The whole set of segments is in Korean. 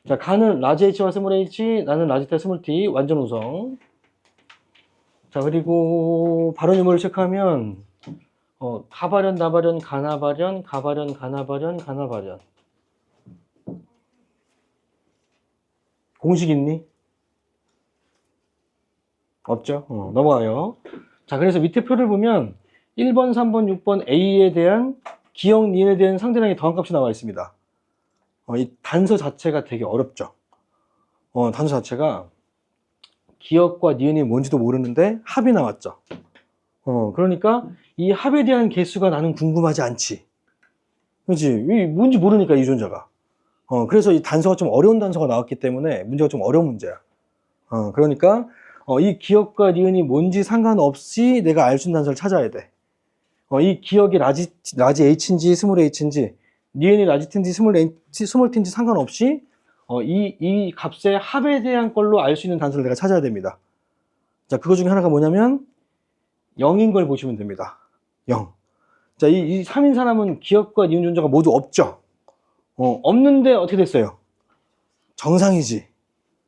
자, 가는 라지 H와 스몰 H, 나는 라지 T, 스몰 T, 완전 우성. 자, 그리고 발원 유무를 체크하면, 가발현, 나발현, 가나발현, 가발현, 가나발현, 가나발현. 공식 있니? 없죠? 넘어가요. 자, 그래서 밑에 표를 보면 1번, 3번, 6번 A에 대한 기억, 니은에 대한 상대량의 더한값이 나와 있습니다. 이 단서 자체가 되게 어렵죠. 단서 자체가 기억과 니은이 뭔지도 모르는데 합이 나왔죠. 그러니까 이 합에 대한 개수가 나는 궁금하지 않지. 그렇지? 뭔지 모르니까 유전자가. 그래서 이 단서가 좀 어려운 단서가 나왔기 때문에 문제가 좀 어려운 문제야. 그러니까 이 기억과 니은이 뭔지 상관없이 내가 알 수 있는 단서를 찾아야 돼. 이 기억이 라지 H인지 스몰 H인지 니은이 라지 T인지 스몰 T인지 상관없이 이 값의 합에 대한 걸로 알 수 있는 단서를 내가 찾아야 됩니다. 자, 그거 중에 하나가 뭐냐면 0인 걸 보시면 됩니다. 0. 자, 이 3인 사람은 기억과 니은 유전자가 모두 없죠. 없는데 어떻게 됐어요? 정상이지.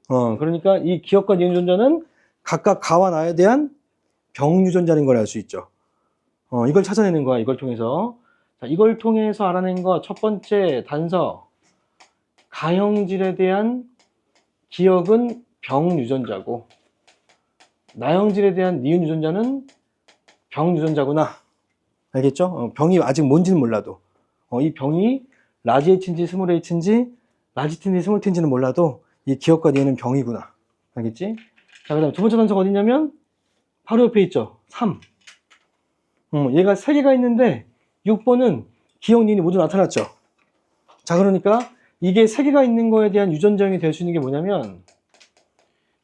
그러니까 이 기억과 니은 유전자는 각각 가와 나에 대한 병 유전자인 걸 알 수 있죠. 이걸 찾아내는 거야, 이걸 통해서. 자, 이걸 통해서 알아낸 거 첫 번째 단서. 가형질에 대한 기억은 병 유전자고, 나형질에 대한 니은 유전자는 병 유전자구나. 알겠죠? 병이 아직 뭔지는 몰라도. 이 병이 라지 H인지 스몰 H인지 라지 T인지 스몰 T인지는 몰라도 이 기억과 니은은 병이구나. 알겠지? 자, 그 다음 두 번째 단서가 어디냐면 바로 옆에 있죠. 3. 얘가 3개가 있는데 6번은 기억, 니은이 모두 나타났죠. 자, 그러니까 이게 3개가 있는 거에 대한 유전자형이 될 수 있는 게 뭐냐면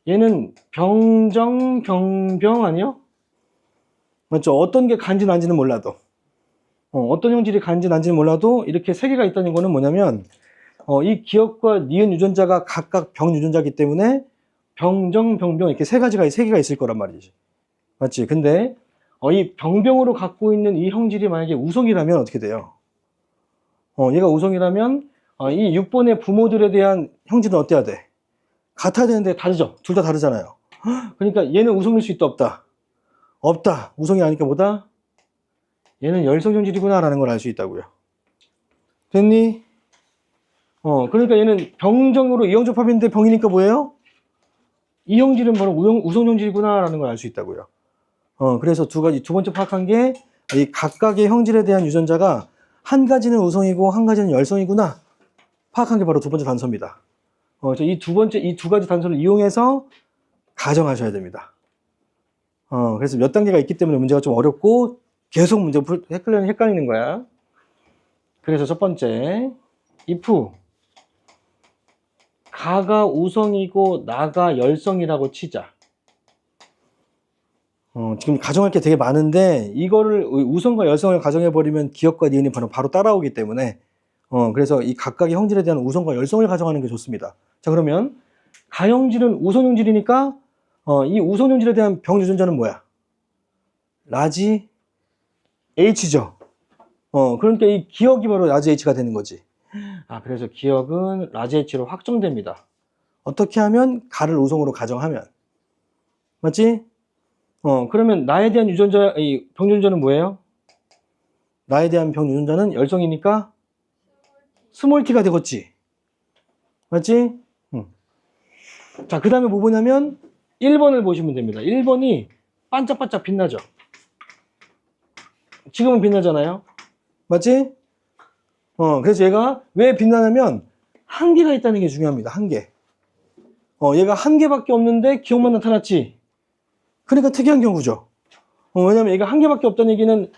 얘는 병정, 병병 아니요? 맞죠? 어떤 게 간지 난지는 몰라도 어떤 형질이 간지 난지는 몰라도 이렇게 3개가 있다는 거는 뭐냐면 이 기억과 니은 유전자가 각각 병 유전자이기 때문에 병정, 병병 이렇게 3개가 있을 거란 말이지. 맞지? 근데 이 병병으로 갖고 있는 이 형질이 만약에 우성이라면 어떻게 돼요? 얘가 우성이라면 이 6번의 부모들에 대한 형질은 어때야 돼? 같아야 되는데 다르죠? 둘 다 다르잖아요. 그러니까 얘는 우성일 수 있다, 없다? 없다. 우성이 아니까 뭐다? 얘는 열성 형질이구나 라는 걸 알 수 있다고요. 됐니? 그러니까 얘는 병정으로 이형접합인데 병이니까 뭐예요? 이 형질은 바로 우성 형질이구나 라는 걸 알 수 있다고요. 그래서 두 번째 파악한 게 이 각각의 형질에 대한 유전자가 한 가지는 우성이고 한 가지는 열성이구나 파악한 게 바로 두 번째 단서입니다. 이 두 가지 단서를 이용해서 가정하셔야 됩니다. 그래서 몇 단계가 있기 때문에 문제가 좀 어렵고 계속 문제 헷갈리는 거야. 그래서 첫 번째, if 가가 우성이고 나가 열성이라고 치자. 지금 가정할 게 되게 많은데 이거를 우성과 열성을 가정해버리면 기억과 니은이 바로 따라오기 때문에 그래서 이 각각의 형질에 대한 우성과 열성을 가정하는 게 좋습니다. 자, 그러면 가형질은 우성 형질이니까 이 우성 형질에 대한 병 유전자는 뭐야? 라지 H죠. 그러니까 이 기억이 바로 라지 H가 되는 거지. 그래서 기억은 라지 H로 확정됩니다. 어떻게 하면 가를 우성으로 가정하면. 맞지? 그러면 나에 대한 유전자, 이 병 유전자는 뭐예요? 나에 대한 병 유전자는 열성이니까 스몰 t가 되겠지. 맞지? 자, 그 다음에 뭐 보냐면 1번을 보시면 됩니다. 1번이 반짝반짝 빛나죠? 지금은 빛나잖아요? 맞지? 그래서 얘가 왜 빛나냐면 한 개가 있다는 게 중요합니다. 한 개. 얘가 한 개밖에 없는데 기억만 나타났지? 그러니까 특이한 경우죠. 왜냐면 얘가 한 개밖에 없다는 얘기는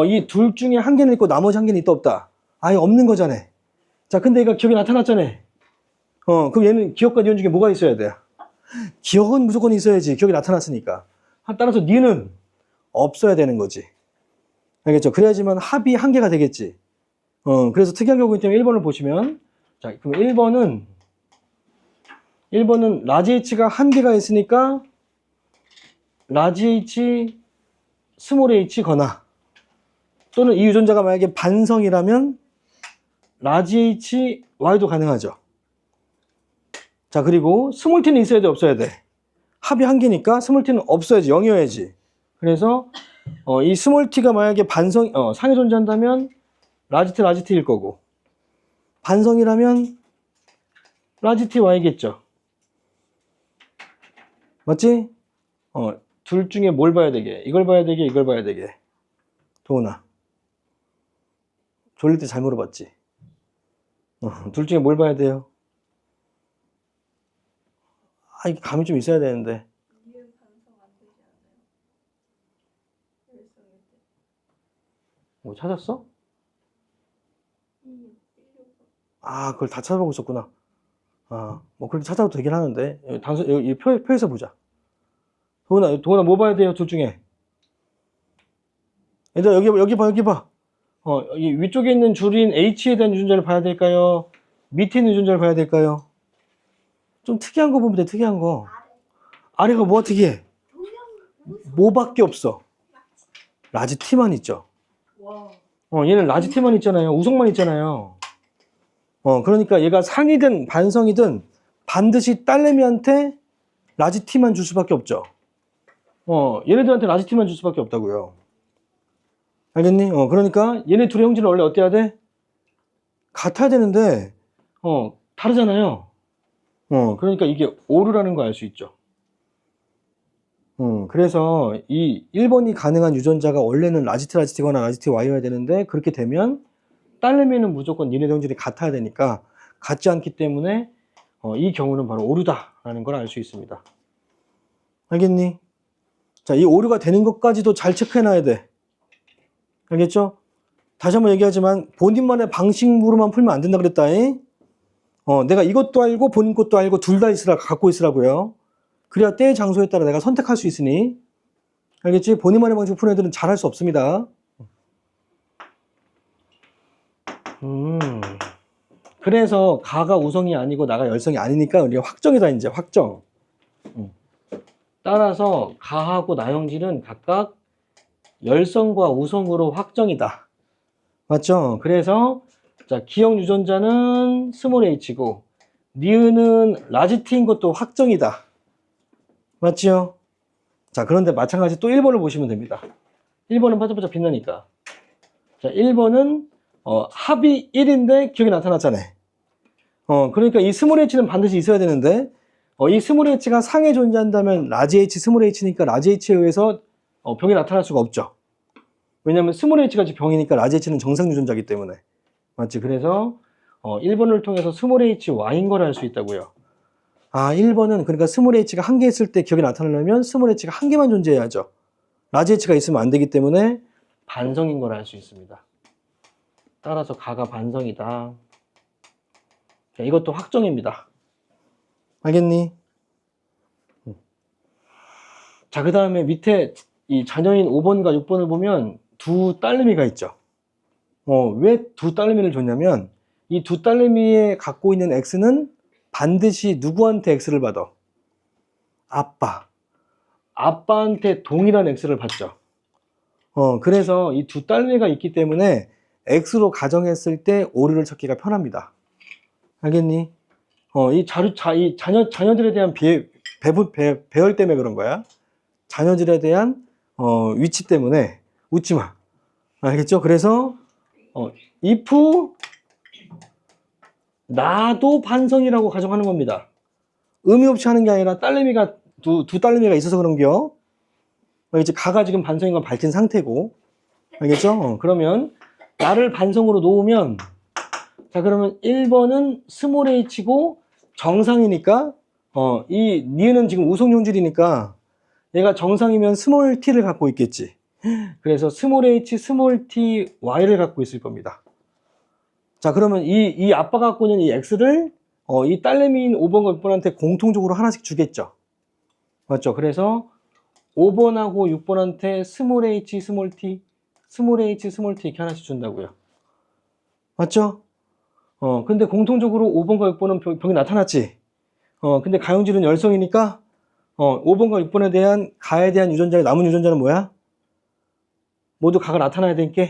이 둘 중에 한 개는 있고 나머지 한 개는 있다 없다. 아예 없는 거잖아. 자, 근데 얘가 기억이 나타났잖아. 그럼 얘는 기억과 니은 중에 뭐가 있어야 돼? 기억은 무조건 있어야지. 기억이 나타났으니까. 따라서 니은 없어야 되는 거지. 알겠죠? 그래야지만 합이 한 개가 되겠지. 그래서 특이한 경우이기 때문에 1번을 보시면, 자, 그럼 1번은 라지 H가 한 개가 있으니까 라지 H, 스몰 H 거나 또는 이 유전자가 만약에 반성이라면 라지 H, Y도 가능하죠. 자, 그리고 스몰 t는 있어야 돼, 없어야 돼? 합이 한 개니까 스몰 t는 없어야지, 0이어야지. 그래서 이 스몰 t가 만약에 상에 존재한다면 라지 t일 거고, 반성이라면 라지 t y겠죠. 맞지? 둘 중에 뭘 봐야 되게? 이걸 봐야 되게, 이걸 봐야 되게. 도훈아. 졸릴 때 잘 물어봤지? 둘 중에 뭘 봐야 돼요? 아, 이게 감이 좀 있어야 되는데. 뭐 찾았어? 아, 그걸 다 찾아보고 있었구나. 아, 뭐 그렇게 찾아도 되긴 하는데. 여기 표에서 보자. 도훈아 뭐 봐야 돼요? 둘 중에. 얘들아, 여기 봐. 여기 위쪽에 있는 줄인 H에 대한 유전자를 봐야 될까요? 밑에 있는 유전자를 봐야 될까요? 좀 특이한 거 보면 돼, 특이한 거. 아래가 뭐가 특이해? 뭐밖에 없어? 라지 T만 있죠. 얘는 라지 T만 있잖아요. 우성만 있잖아요. 그러니까 얘가 상이든 반성이든 반드시 딸내미한테 라지 T만 줄 수밖에 없죠. 얘네들한테 라지 T만 줄 수밖에 없다고요. 알겠니? 그러니까 얘네 둘의 형질은 원래 어때야 돼? 같아야 되는데 다르잖아요. 그러니까 이게 오류라는 거 알 수 있죠. 그래서 이 1번이 가능한 유전자가 원래는 라지티거나 라지티 Y여야 되는데, 그렇게 되면 딸내미는 무조건 니네 형질이 같아야 되니까 같지 않기 때문에 이 경우는 바로 오류다라는 걸 알 수 있습니다. 알겠니? 자, 이 오류가 되는 것까지도 잘 체크해놔야 돼. 알겠죠? 다시 한번 얘기하지만 본인만의 방식으로만 풀면 안 된다 그랬다. 내가 이것도 알고 본인 것도 알고 둘 다 갖고 있으라고요. 그래야 때의 장소에 따라 내가 선택할 수 있으니. 알겠지? 본인만의 방식으로 푸는 애들은 잘할 수 없습니다. 그래서 가가 우성이 아니고 나가 열성이 아니니까 우리가 확정이다, 이제 확정. 따라서 가하고 나형질은 각각 열성과 우성으로 확정이다. 맞죠? 그래서 자, 기억 유전자는 스몰 h고 니은은 라지 t인 것도 확정이다. 맞지요? 자, 그런데 마찬가지 또 1번을 보시면 됩니다. 1번은 반짝반짝 빛나니까. 자, 1번은 합이 1인데 기억이 나타났잖아요. 그러니까 이 스몰 h는 반드시 있어야 되는데, 이 스몰 h가 상에 존재한다면 라지 h 스몰 h니까 라지 h에 의해서 병이 나타날 수가 없죠. 왜냐하면 스몰 h가 병이니까 라지 h는 정상 유전자이기 때문에. 맞지? 그래서 1번을 통해서 스몰 h y인 걸 알 수 있다고요. 아, 1번은 그러니까 스몰 h가 한 개 있을 때 기억이 나타나려면 스몰 h가 한 개만 존재해야죠. 라지 h가 있으면 안 되기 때문에 반성인 걸 알 수 있습니다. 따라서 가가 반성이다. 자, 이것도 확정입니다. 알겠니? 자, 그 다음에 밑에 이 자녀인 5번과 6번을 보면 두 딸내미가 있죠. 왜 두 딸내미를 줬냐면 이 두 딸내미에 갖고 있는 X는 반드시 누구한테 X를 받아? 아빠한테 동일한 X를 받죠. 그래서 이 두 딸내미가 있기 때문에 X로 가정했을 때 오류를 찾기가 편합니다. 알겠니? 이 자녀들에 대한 배열 때문에 그런 거야. 자녀들에 대한 위치 때문에 웃지 마. 알겠죠? 그래서 if 나도 반성이라고 가정하는 겁니다. 의미 없이 하는 게 아니라 딸내미가 두 딸내미가 있어서 그런겨. 알겠지? 가가 지금 반성인 건 밝힌 상태고. 알겠죠? 그러면 나를 반성으로 놓으면, 자, 그러면 1번은 스몰 h고 정상이니까 이 니은은 지금 우성 형질이니까 얘가 정상이면 스몰 t를 갖고 있겠지. 그래서 스몰 h, 스몰 t, y를 갖고 있을 겁니다. 자, 그러면 이 아빠가 갖고 있는 이 x를 이 딸내미인 5번과 6번한테 공통적으로 하나씩 주겠죠. 맞죠? 그래서 5번하고 6번한테 스몰 h, 스몰 t, 스몰 h, 스몰 t 이렇게 하나씩 준다고요. 맞죠? 근데 공통적으로 5번과 6번은 병이 나타났지. 근데 가형질은 열성이니까 5번과 6번에 대한 가에 대한 유전자의 남은 유전자는 뭐야? 모두 가가 나타나야 되니까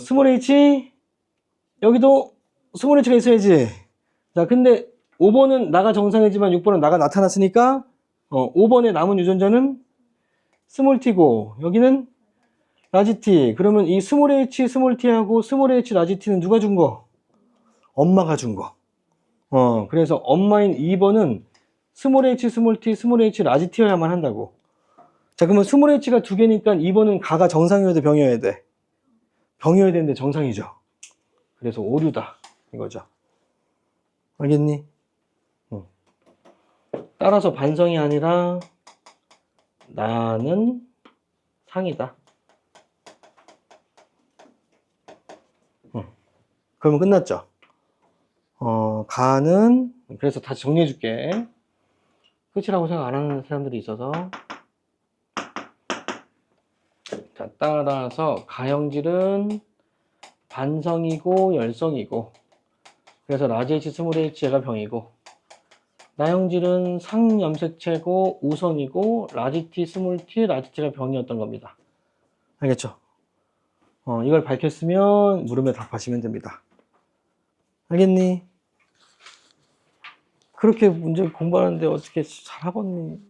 스몰 h 여기도 스몰 h가 있어야지. 자, 근데 5번은 나가 정상이지만 6번은 나가 나타났으니까 5번의 남은 유전자는 스몰 t고 여기는 라지 t. 그러면 이 스몰 h 스몰 t하고 스몰 h 라지 t는 누가 준 거? 엄마가 준 거. 그래서 엄마인 2번은 스몰 h 스몰 t 스몰 h 라지 t여야만 한다고. 자, 그러면 스몰 h가 두 개니까 2번은 가가 정상이어야 돼, 병이어야 돼? 병이어야 되는데 정상이죠. 그래서 오류다 이거죠. 알겠니? 따라서 반성이 아니라 나는 상이다. 그러면 끝났죠. 가는, 그래서 다시 정리해 줄게. 끝이라고 생각 안 하는 사람들이 있어서. 자, 따라서 가형질은 반성이고 열성이고, 그래서 라지 H 스몰 H가 병이고, 나형질은 상염색체고 우성이고, 라지 T 스몰 T 라지 T가 병이었던 겁니다. 알겠죠? 이걸 밝혔으면 물음에 답하시면 됩니다. 알겠니? 그렇게 문제 공부하는데 어떻게 잘하겠니?